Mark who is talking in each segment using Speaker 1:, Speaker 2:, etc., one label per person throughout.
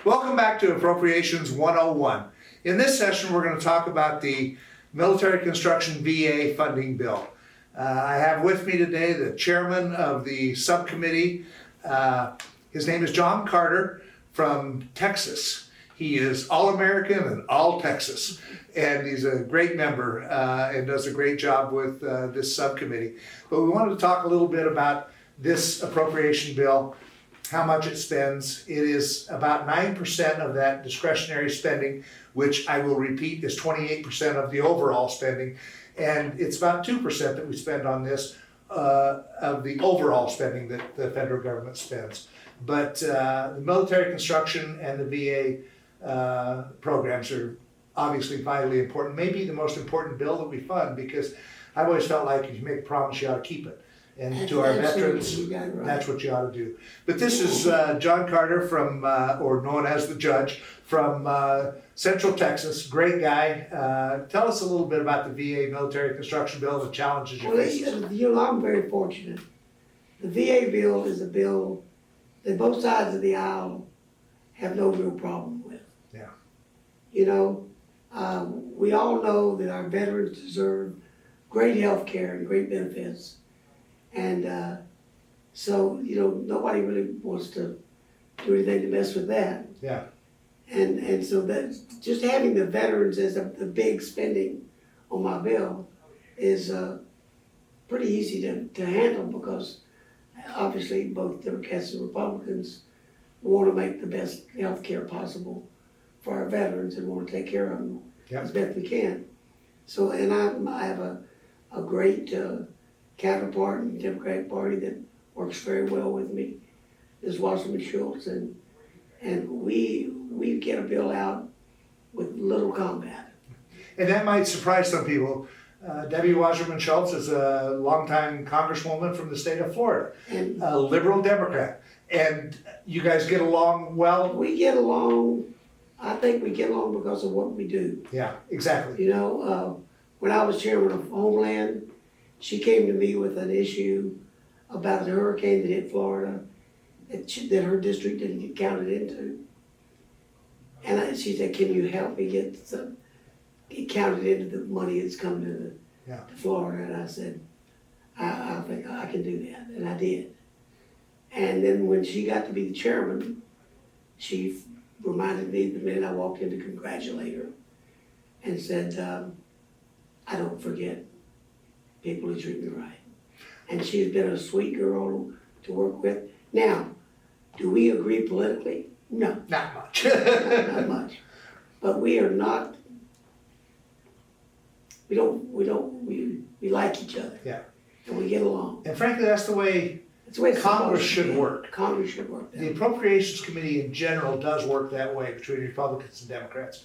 Speaker 1: Welcome back to Appropriations 101. In this session, we're going to talk about the Military Construction VA funding bill. I have with me today the chairman of the subcommittee. His name is John Carter from Texas. He is all-American and all-Texas, and he's a great member and does a great job with this subcommittee. But we wanted to talk a little bit about this appropriation bill, how much it spends. It is about 9% of that discretionary spending, which I will repeat is 28% of the overall spending. And it's about 2% that we spend on this of the overall spending that the federal government spends. But the military construction and the VA programs are obviously vitally important, maybe the most important bill that we fund, because I've always felt like if you make a promise, you ought to keep it. And to our veterans, that's what you ought to do. But this is John Carter from, or known as the judge, from Central Texas, great guy. Tell us a little bit about the VA military construction bill, the challenges you face.
Speaker 2: Well, I'm very fortunate. The VA bill is a bill that both sides of the aisle have no real problem with.
Speaker 1: Yeah.
Speaker 2: You know, we all know that our veterans deserve great health care and great benefits. And so, you know, nobody really wants to do anything to mess with that.
Speaker 1: Yeah.
Speaker 2: And so that just having the veterans as the big spending on my bill is pretty easy to handle, because obviously both Democrats and Republicans want to make the best health care possible for our veterans and want to take care of them as best we can. So, and I have a great counterpart in the Democratic Party that works very well with me, is Wasserman Schultz, and we get a bill out with little combat.
Speaker 1: And that might surprise some people. Debbie Wasserman Schultz is a longtime congresswoman from the state of Florida,
Speaker 2: And
Speaker 1: a liberal Democrat. And you guys get along well?
Speaker 2: we get along, I think we get along because of what we do.
Speaker 1: Yeah, exactly.
Speaker 2: You know, when I was chairman of Homeland, she came to me with an issue about the hurricane that hit Florida that her district didn't get counted into. And she said, can you help me get counted into the money that's coming to Florida? And I said, I think I can do that. And I did. And then when she got to be the chairman, she reminded me the minute I walked in to congratulate her and said, I don't forget people who treat me right. And she's been a sweet girl to work with. Now, do we agree politically? No.
Speaker 1: Not much.
Speaker 2: Not much. But we are not, we like each other.
Speaker 1: Yeah.
Speaker 2: And we get along.
Speaker 1: And frankly, that's the way
Speaker 2: That's the way it's
Speaker 1: Congress
Speaker 2: supposed to
Speaker 1: should
Speaker 2: be.
Speaker 1: work.
Speaker 2: Congress should work that
Speaker 1: The
Speaker 2: way.
Speaker 1: Appropriations Committee in general does work that way between Republicans and Democrats.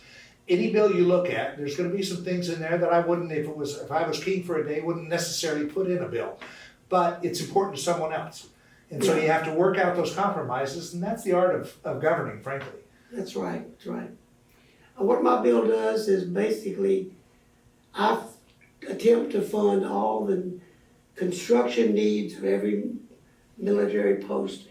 Speaker 1: Any bill you look at, there's gonna be some things in there that I wouldn't, if I was king for a day, wouldn't necessarily put in a bill. But it's important to someone else. And so you have to work out those compromises, and that's the art of governing, frankly.
Speaker 2: That's right, that's right. What my bill does is basically, I attempt to fund all the construction needs of every military post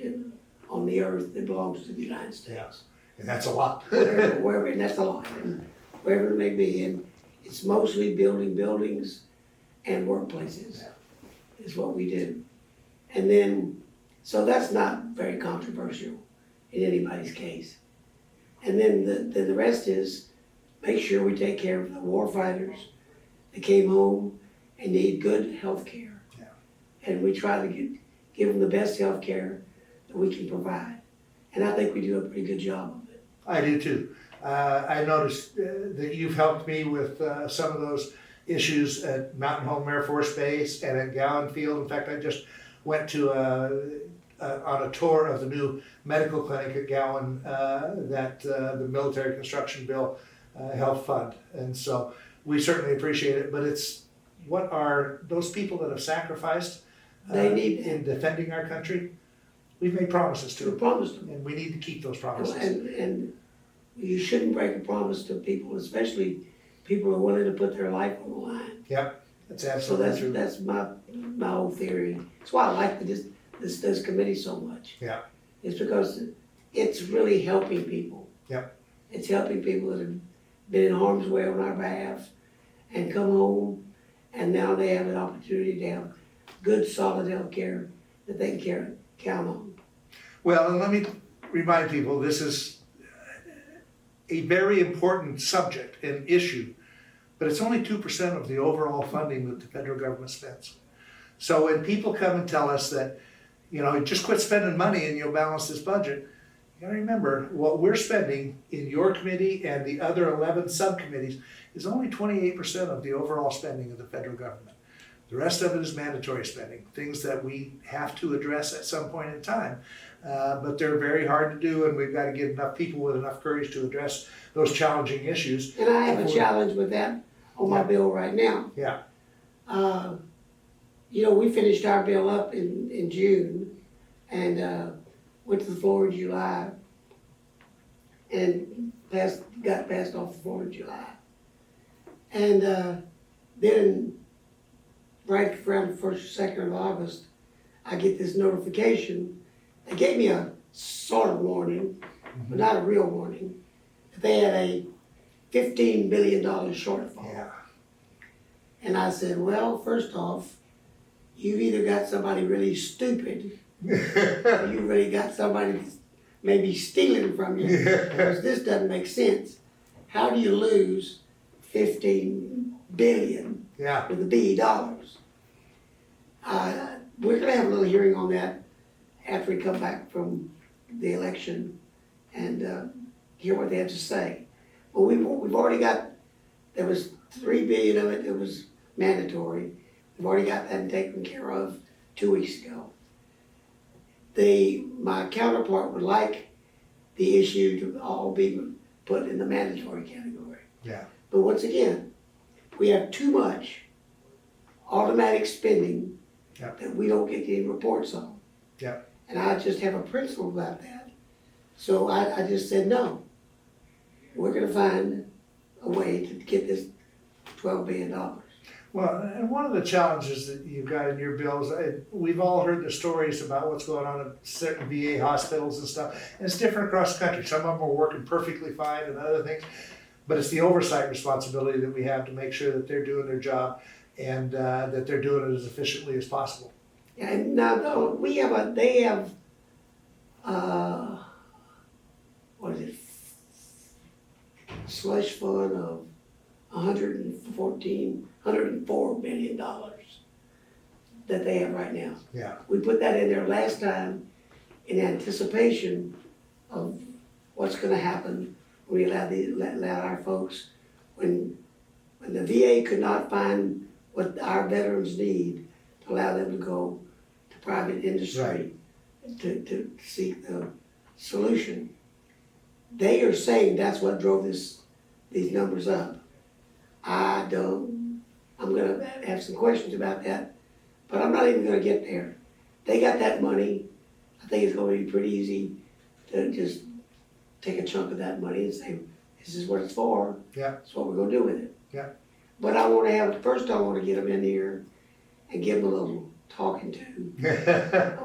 Speaker 2: on the earth that belongs to the United States.
Speaker 1: And that's a lot.
Speaker 2: Wherever, and that's a lot, and wherever it may be, and it's mostly building buildings and workplaces is what we do. And then, so that's not very controversial in anybody's case. And then the rest is make sure we take care of the war fighters that came home and need good health care.
Speaker 1: Yeah.
Speaker 2: And we try to give them the best health care that we can provide. And I think we do a pretty good job of it.
Speaker 1: I do too. I noticed that you've helped me with some of those issues at Mountain Home Air Force Base and at Gowan Field. In fact, I just went to on a tour of the new medical clinic at Gowan that the military construction bill helped fund. And so we certainly appreciate it, but it's what are those people that have sacrificed
Speaker 2: They need
Speaker 1: in defending our country? We've made promises to
Speaker 2: We
Speaker 1: them,
Speaker 2: promised them.
Speaker 1: and we need to keep those promises.
Speaker 2: And you shouldn't break a promise to people, especially people who are willing to put their life on the line.
Speaker 1: Yep, that's
Speaker 2: So
Speaker 1: absolutely true.
Speaker 2: that's my whole theory. That's why I like this committee so much.
Speaker 1: Yeah.
Speaker 2: It's because it's really helping people.
Speaker 1: Yep.
Speaker 2: It's helping people that have been in harm's way on our behalf and come home, and now they have an opportunity to have good, solid health care that they can count on.
Speaker 1: Well, and let me remind people, this is a very important subject and issue, but it's only 2% of the overall funding that the federal government spends. So when people come and tell us that, just quit spending money and you'll balance this budget, you gotta remember, what we're spending in your committee and the other 11 subcommittees is only 28% of the overall spending of the federal government. The rest of it is mandatory spending, things that we have to address at some point in time. But they're very hard to do, and we've got to get enough people with enough courage to address those challenging issues.
Speaker 2: And I have a challenge with that on my bill right now.
Speaker 1: Yeah.
Speaker 2: We finished our bill up in June and went to the floor in July and got passed off the floor in July. And then right around the 1st or 2nd of August, I get this notification. They gave me a sort of warning, but not a real warning, that they had a $15 billion shortfall.
Speaker 1: Yeah.
Speaker 2: And I said, well, first off, you've either got somebody really stupid or you really got somebody that's maybe stealing from you, because this doesn't make sense. How do you lose 15 billion with a B dollars? We're gonna have a little hearing on that after we come back from the election and hear what they have to say. But we've already got, there was 3 billion of it that was mandatory. We've already got that taken care of 2 weeks ago. My counterpart would like the issue to all be put in the mandatory category.
Speaker 1: Yeah.
Speaker 2: But once again, we have too much automatic spending that we don't get any reports on.
Speaker 1: Yeah.
Speaker 2: And I just have a principle about that. So I just said, no, we're gonna find a way to get this $12 billion.
Speaker 1: Well, and one of the challenges that you've got in your bills, we've all heard the stories about what's going on at certain VA hospitals and stuff, and it's different across the country. Some of them are working perfectly fine and other things, but it's the oversight responsibility that we have to make sure that they're doing their job and that they're doing it as efficiently as possible.
Speaker 2: Yeah, and now they have, what is it, slush fund of $104 million that they have right now.
Speaker 1: Yeah.
Speaker 2: We put that in there last time in anticipation of what's gonna happen when we allow our folks, when the VA could not find what our veterans need, to allow them to go to private industry to seek the solution. They are saying that's what drove these numbers up. I'm gonna have some questions about that, but I'm not even gonna get there. They got that money. I think it's gonna be pretty easy to just take a chunk of that money and say, this is what it's for.
Speaker 1: Yeah.
Speaker 2: That's what we're gonna do with it.
Speaker 1: Yeah.
Speaker 2: But I wanna get them in here and give them a little talking to.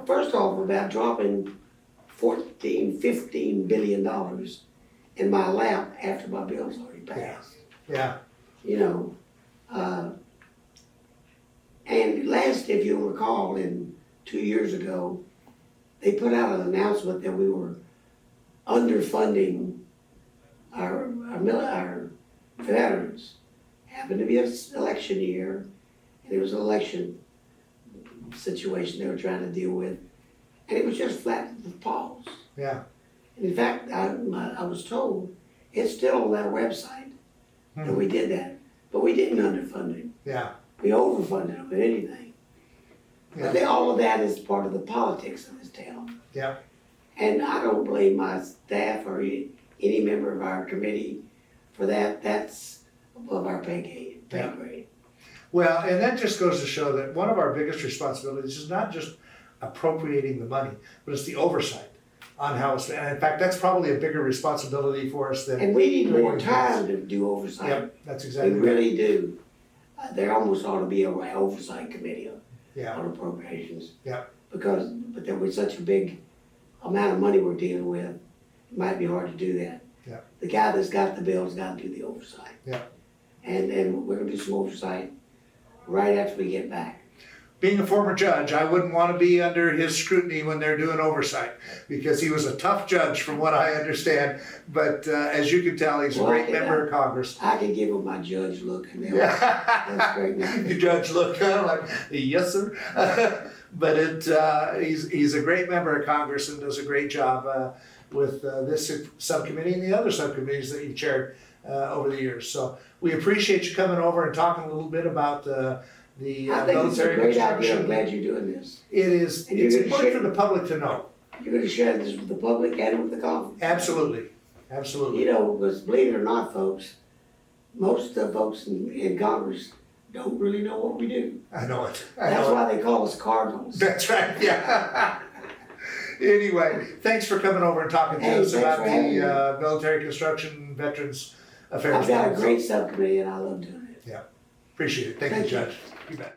Speaker 2: First off, about dropping $15 billion in my lap after my bill's already passed.
Speaker 1: Yeah.
Speaker 2: And last, if you'll recall, 2 years ago, they put out an announcement that we were underfunding our veterans. Happened to be an election year, and it was an election situation they were trying to deal with, and it was just flat with pause.
Speaker 1: Yeah.
Speaker 2: And in fact, I was told it's still on that website that we did that, but we didn't underfund it.
Speaker 1: Yeah.
Speaker 2: We overfunded them with anything.
Speaker 1: Yeah.
Speaker 2: But all of that is part of the politics of this town.
Speaker 1: Yeah.
Speaker 2: And I don't blame my staff or any member of our committee for that. That's above our pay grade.
Speaker 1: Well, and that just goes to show that one of our biggest responsibilities is not just appropriating the money, but it's the oversight on how it's spent. And in fact, that's probably a bigger responsibility for us than.
Speaker 2: And we need more time to do oversight.
Speaker 1: Yep, that's exactly
Speaker 2: We
Speaker 1: right.
Speaker 2: really do. There almost ought to be an oversight committee
Speaker 1: Yeah.
Speaker 2: on appropriations.
Speaker 1: Yeah.
Speaker 2: But there was such a big amount of money we're dealing with, it might be hard to do that.
Speaker 1: Yeah.
Speaker 2: The guy that's got the bill's got to do the oversight.
Speaker 1: Yeah.
Speaker 2: And we're gonna do some oversight right after we get back.
Speaker 1: Being a former judge, I wouldn't want to be under his scrutiny when they're doing oversight, because he was a tough judge from what I understand. But as you can tell, he's a great member of Congress.
Speaker 2: I can give him my judge look and they'll,
Speaker 1: Yeah.
Speaker 2: that's great.
Speaker 1: The judge looked kind of like, yes, sir. But he's a great member of Congress and does a great job with this subcommittee and the other subcommittees that you've chaired over the years. So we appreciate you coming over and talking a little bit about the
Speaker 2: I think it's a
Speaker 1: military
Speaker 2: great idea. I'm
Speaker 1: construction.
Speaker 2: glad you're doing this.
Speaker 1: It is,
Speaker 2: And you're
Speaker 1: it's
Speaker 2: gonna
Speaker 1: important
Speaker 2: share-
Speaker 1: for the public to know.
Speaker 2: You're gonna share this with the public and with the conference.
Speaker 1: Absolutely, absolutely.
Speaker 2: You know, because believe it or not, folks, most of the folks in Congress don't really know what we do.
Speaker 1: I know it. I
Speaker 2: That's
Speaker 1: know it.
Speaker 2: why they call us cardinals.
Speaker 1: That's right, yeah. Anyway, thanks for coming over and talking to
Speaker 2: Hey,
Speaker 1: us
Speaker 2: thanks
Speaker 1: about
Speaker 2: for having me.
Speaker 1: the Military Construction Veterans Affairs.
Speaker 2: I've got a
Speaker 1: Board.
Speaker 2: great subcommittee and I love doing it.
Speaker 1: Appreciate it. Thank you,
Speaker 2: Thank you.
Speaker 1: Judge. You bet.